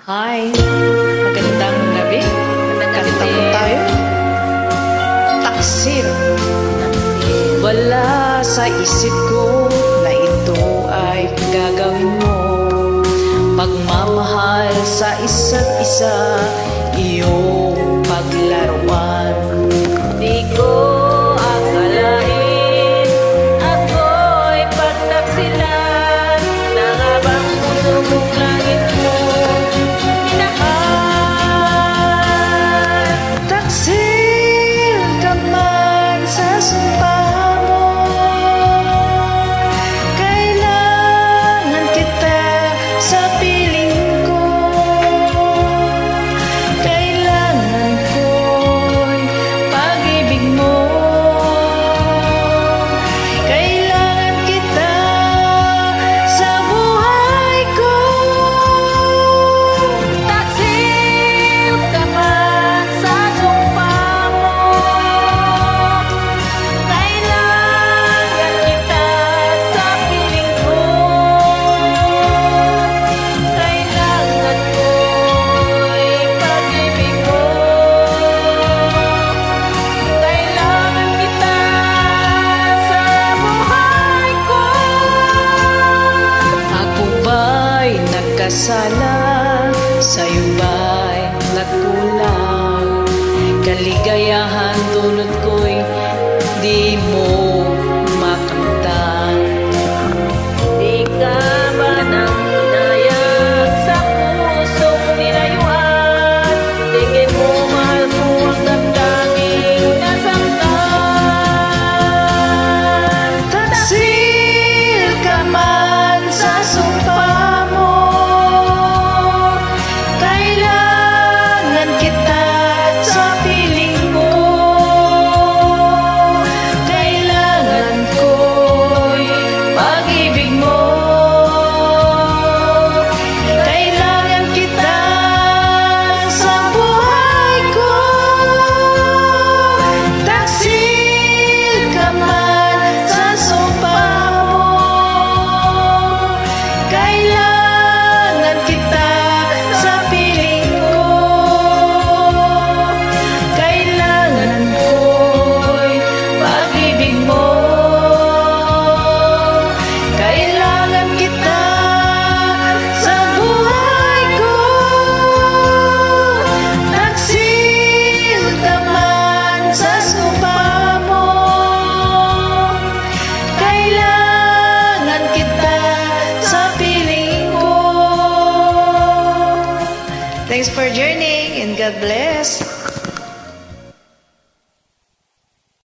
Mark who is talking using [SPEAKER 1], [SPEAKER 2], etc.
[SPEAKER 1] Hi, magandang gabi. Kanta po tayo. Taksil. Wala sa isip ko na ito ay gagawin mo. Pagmamahal sa isa't isa, iyong paglaruan. Di ko akalain ako'y pagtaksilan na habang puso kong langit mo minahal. Taksil ka man sa sumpa mo, kailangan kita sa piling ko. Kailangan ko'y pag-ibig mo. Kailangan kita sa buhay ko. Taksil ka man sa sumpa mo, kailangan kita sa piling ko. Kailangan ko'y pag-ibig mo. Kailangan kita sa buhay ko. Ako ba'y nagkasala? Sa'yo ba'y nagkulang? Kaligayahan dulot ko'y di mo makamtan. Di ka ba nang inayag sa pusong nilayuan? Tingin mo mahal ko ang damdaming nasaktan. Taksil ka man sa sumpa mo, kailangan kita sa piling ko. Kailangan ko'y pag-ibig mo. Kailangan kita sa buhay ko. Taksil ka man sa sumpa mo, kailangan kita sa piling ko. Kailangan ko'y pag-ibig mo. Kailangan kita sa buhay ko. Taksil ka man sa sumpa mo, kailangan kita sa piling ko. Thanks for journeying and God bless.